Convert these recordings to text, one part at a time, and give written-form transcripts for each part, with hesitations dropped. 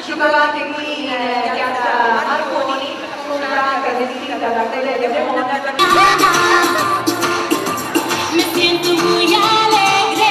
Ci trovate qui in piazza Marconi, con Franca vestita da Cordelia Piemonte. Me siento muy alegre.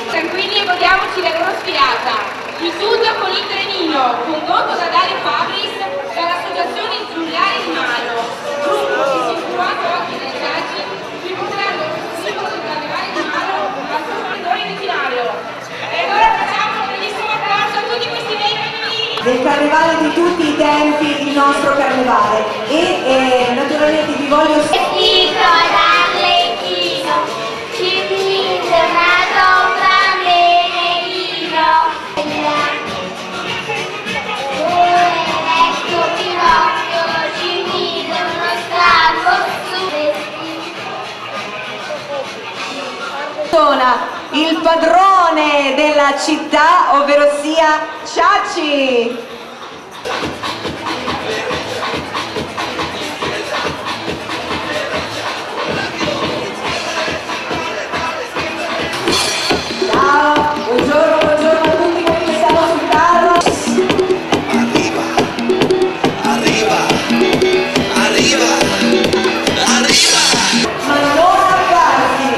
Tranquilli e godiamoci la loro sfilata. Il tutto con il trenino, condotto da Dario Fabris dall'Associazione Giuliani di Mano, gruppo che si è informato oggi dai saggi, riportando il simbolo del carnevale di Mano al suo splendore originario. E ora facciamo un bellissimo applauso a tutti questi bei bambini! Del carnevale di tutti i tempi, il nostro carnevale. E naturalmente vi voglio... il padrone della città, ovvero sia Ciacci. Ciao, buongiorno a tutti quelli che stanno sul carro. Arriva! Ma non arrabbiarsi!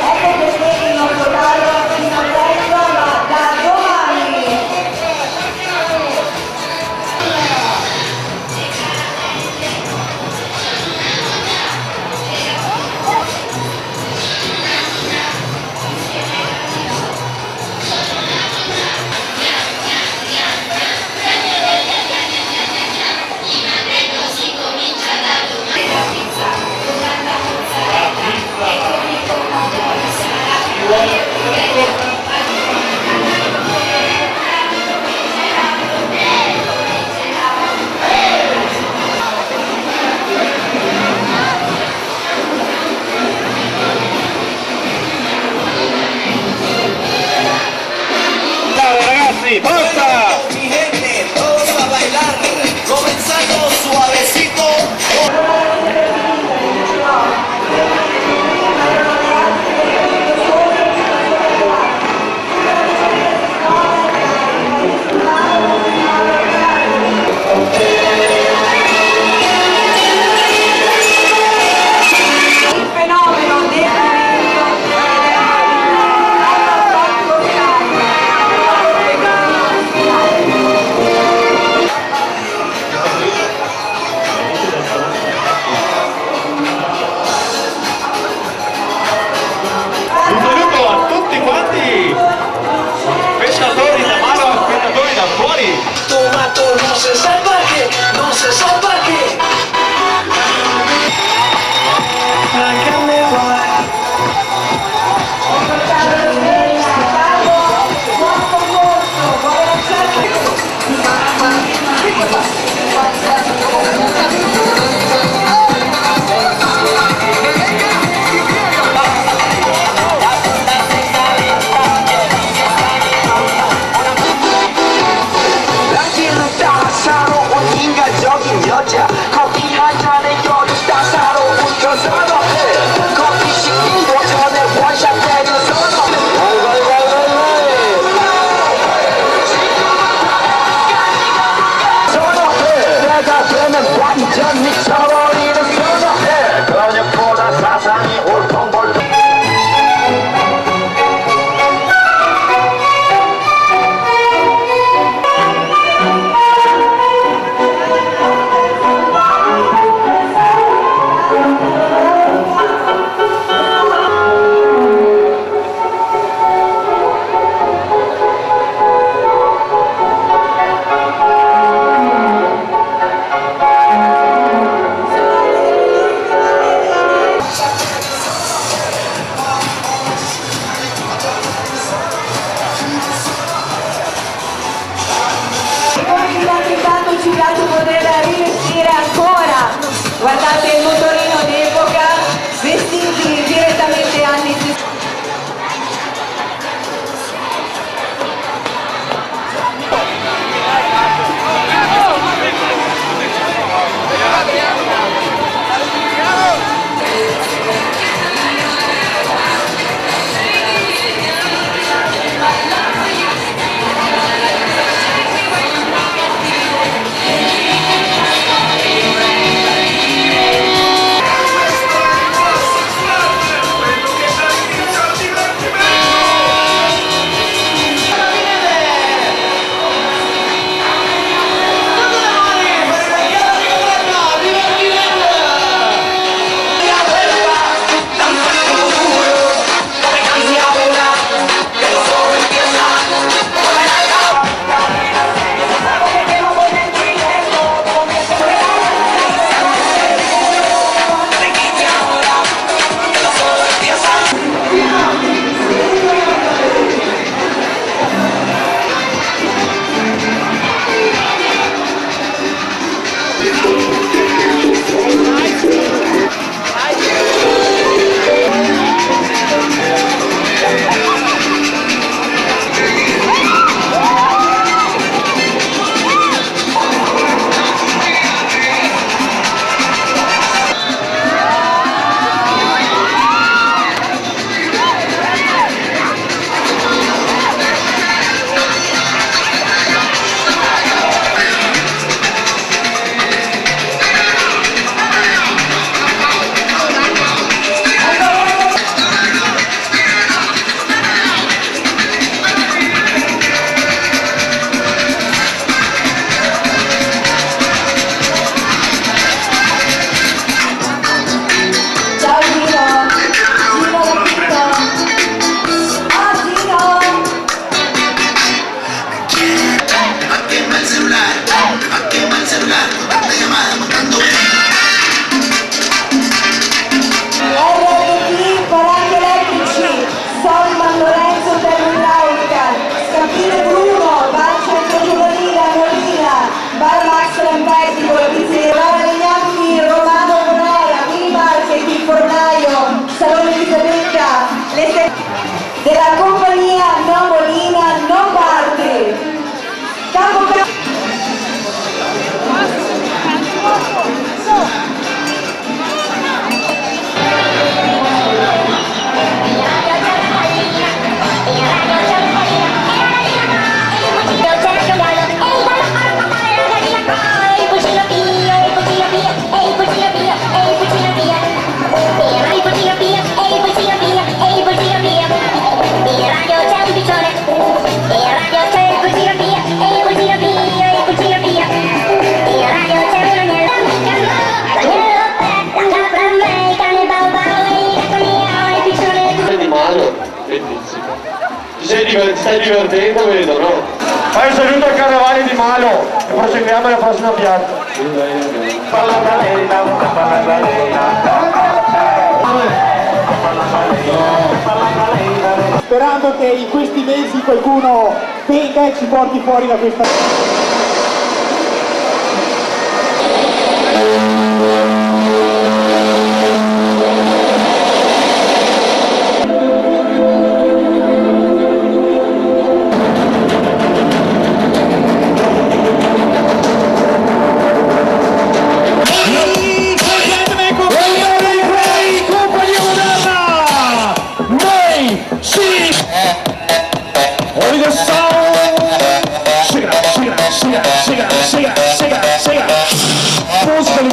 Ecco perché il nostro carro si attento da domani! della compagnia No Molina non parte. Ti stai divertendo, vedo, no? Fai un saluto al carnevale di Malo e proseguiamo alla prossima piazza. Sperando che in questi mesi qualcuno venga e ci porti fuori da questa...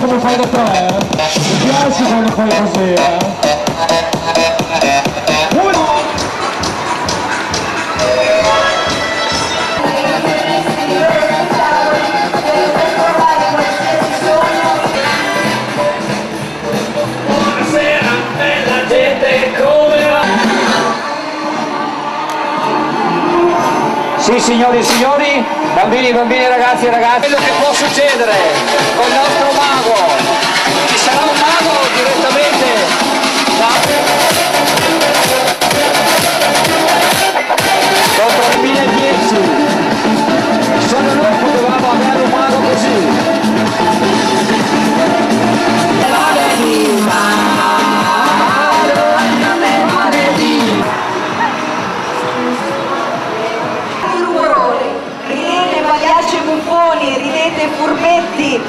Come fai da te, mi piace quando fai così, Buonasera, bella gente, come va? Sì, signori e signori, bambini, bambini, ragazzi e ragazze, quello che può succedere con il nostro mago. Ci sarà un mago direttamente contro il 2010. Solo noi potevamo avere un mago così. Ridete pagliacci e buffoni, ridete furbetti.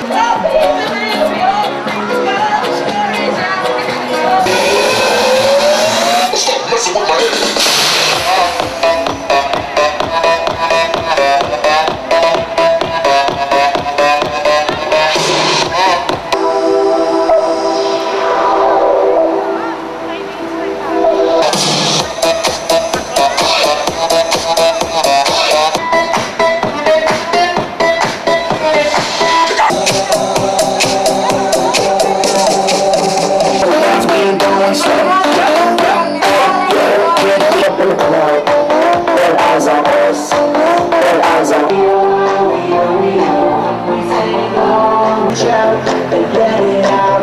Get it out.